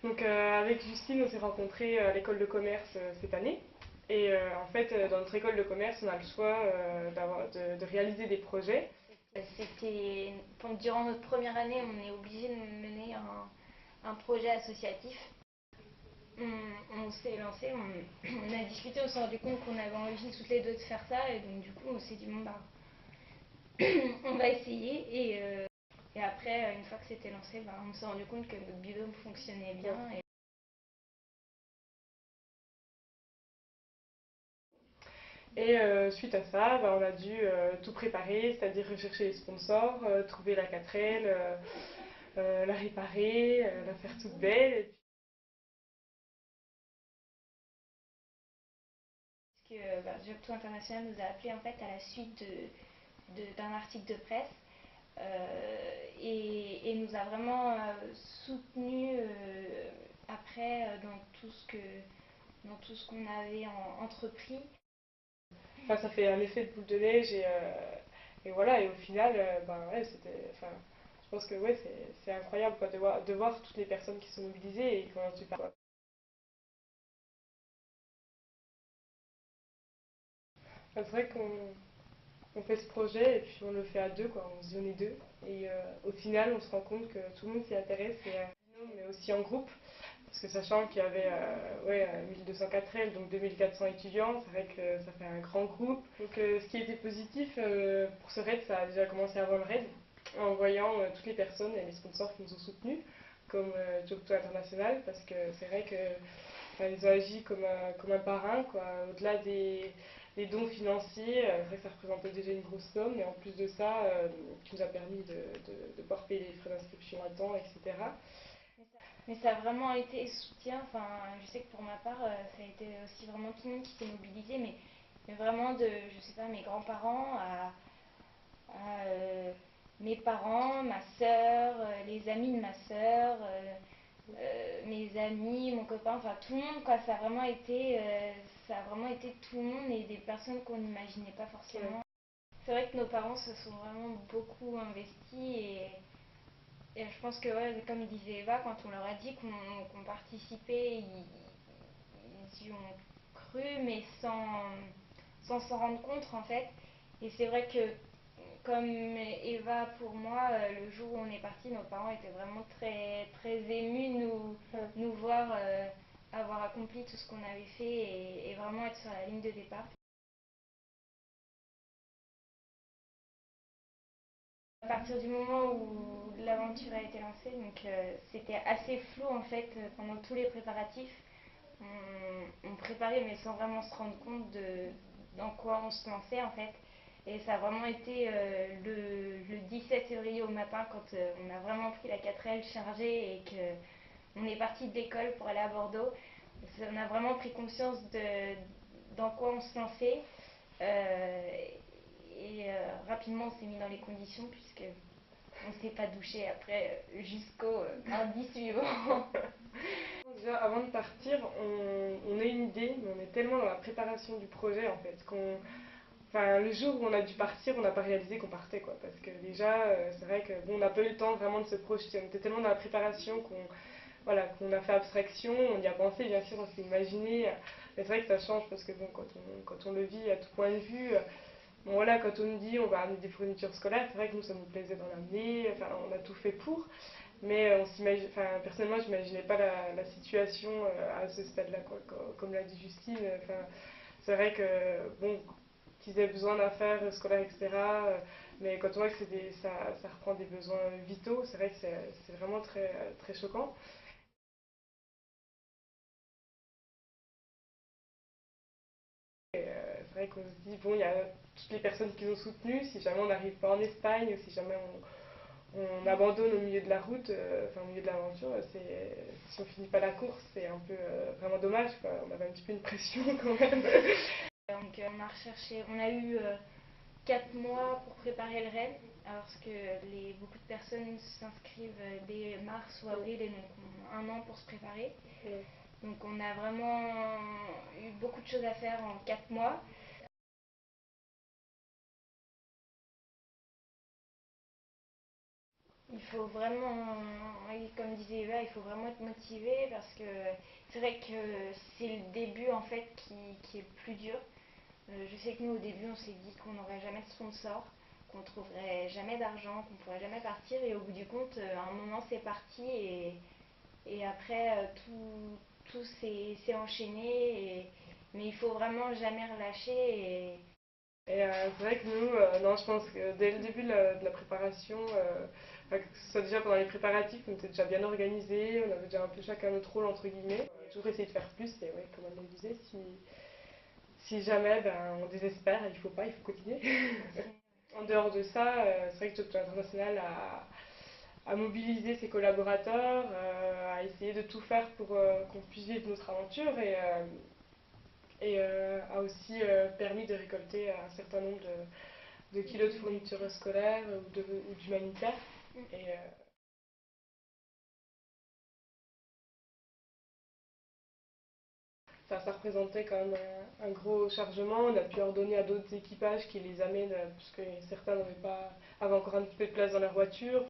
Donc avec Justine, on s'est rencontrés à l'école de commerce cette année. Et en fait, dans notre école de commerce, on a le choix de réaliser des projets. Durant notre première année, on est obligé de mener un projet associatif. On s'est lancé, on a discuté, on s'est rendu compte qu'on avait envie toutes les deux de faire ça, et donc du coup on s'est dit bon bah on va essayer, et après une fois que c'était lancé, bah, on s'est rendu compte que notre binôme fonctionnait bien. Et suite à ça, bah, on a dû tout préparer, c'est-à-dire rechercher les sponsors, trouver la 4L, la réparer, la faire toute belle. Parce que Jobto International nous a appelé en fait à la suite d'un article de presse, et nous a vraiment soutenu après dans tout ce qu'on avait entrepris. Enfin, ça fait un effet de boule de neige et voilà, et au final, ben ouais, enfin, je pense que ouais, c'est incroyable quoi, de voir toutes les personnes qui sont mobilisées et comment tu parles. Enfin, c'est vrai qu'on fait ce projet et puis on le fait à deux, quoi, on se dit on est deux. Et au final, on se rend compte que tout le monde s'y intéresse, mais aussi en groupe. Parce que sachant qu'il y avait ouais, 1204 L, donc 2400 étudiants, c'est vrai que ça fait un grand groupe. Donc ce qui était positif pour ce raid, ça a déjà commencé avant le raid, en voyant toutes les personnes et les sponsors qui nous ont soutenus, comme Jobto International, parce que c'est vrai que enfin, ils ont agi comme un parrain, quoi. Au-delà des dons financiers, c'est vrai que ça représentait déjà une grosse somme, et en plus de ça, qui nous a permis de pouvoir payer les frais d'inscription à temps, etc. Mais ça a vraiment été soutien. Enfin, je sais que pour ma part, ça a été aussi vraiment tout le monde qui s'est mobilisé, mais vraiment je sais pas, mes grands-parents à mes parents, ma soeur, les amis de ma soeur, mes amis, mon copain, enfin tout le monde, quoi. Ça a vraiment été tout le monde et des personnes qu'on n'imaginait pas forcément. Ouais. C'est vrai que nos parents se sont vraiment beaucoup investis, et je pense que, ouais, comme disait Eva, quand on leur a dit qu'on participait, ils y ont cru, mais sans s'en rendre compte en fait. Et c'est vrai que, comme Eva, pour moi, le jour où on est parti, nos parents étaient vraiment très, très émus de nous voir avoir accompli tout ce qu'on avait fait, et vraiment être sur la ligne de départ. À partir du moment où l'aventure a été lancée, donc c'était assez flou en fait pendant tous les préparatifs. On préparait mais sans vraiment se rendre compte dans quoi on se lançait en fait. Et ça a vraiment été le 17 février au matin, quand on a vraiment pris la 4L chargée et qu'on est parti de l'école pour aller à Bordeaux. On a vraiment pris conscience dans quoi on se lançait. Rapidement on s'est mis dans les conditions, puisque on ne s'est pas douché après jusqu'au mardi suivant. Déjà, avant de partir, on a une idée, mais on est tellement dans la préparation du projet en fait enfin, le jour où on a dû partir, on n'a pas réalisé qu'on partait, quoi. Parce que déjà, c'est vrai que bon, on n'a pas eu le temps vraiment de se projeter. On était tellement dans la préparation voilà, qu'on a fait abstraction, on y a pensé, bien sûr, on s'est imaginé. Mais c'est vrai que ça change parce que bon, quand on le vit à tout point de vue, bon voilà, quand on nous dit on va amener des fournitures scolaires, c'est vrai que nous, ça nous plaisait d'en amener. Enfin, on a tout fait pour. Mais enfin, personnellement, je n'imaginais pas la situation à ce stade-là, quoi. Comme l'a dit Justine, enfin, c'est vrai que bon, qu'ils aient besoin d'affaires scolaires, etc. Mais quand on voit que ça reprend des besoins vitaux, c'est vrai que c'est vraiment très, très choquant. C'est vrai qu'on se dit, bon, il y a toutes les personnes qui nous ont soutenus, si jamais on n'arrive pas en Espagne, si jamais on abandonne au milieu de la route, enfin au milieu de l'aventure, si on finit pas la course, c'est un peu vraiment dommage, quoi. On avait un petit peu une pression quand même. Donc on a eu 4 mois pour préparer le raid, parce que beaucoup de personnes s'inscrivent dès mars ou avril, et donc ont un an pour se préparer. Donc on a vraiment eu beaucoup de choses à faire en 4 mois. Il faut vraiment, comme disait Eva, il il faut vraiment être motivé parce que c'est vrai que c'est le début en fait qui est le plus dur. Je sais que nous au début on s'est dit qu'on n'aurait jamais de sponsor, qu'on trouverait jamais d'argent, qu'on pourrait jamais partir et au bout du compte à un moment c'est parti et après tout s'est enchaîné mais il faut vraiment jamais relâcher C'est vrai que nous, non, je pense que dès le début de la préparation, enfin, que ce soit déjà pendant les préparatifs, on était déjà bien organisés, on avait déjà un peu chacun notre rôle entre guillemets. On a toujours essayé de faire plus, et ouais, comme elle le disait, si jamais ben, on désespère, il faut continuer. En dehors de ça, c'est vrai que Job International a mobilisé ses collaborateurs, a essayé de tout faire pour qu'on puisse vivre notre aventure et a aussi permis de récolter un certain nombre de kilos de fournitures scolaires ou d'humanitaire. Et, ça représentait quand même un gros chargement. On a pu ordonner à d'autres équipages qui les amènent, parce que certains avaient encore un petit peu de place dans leur voiture.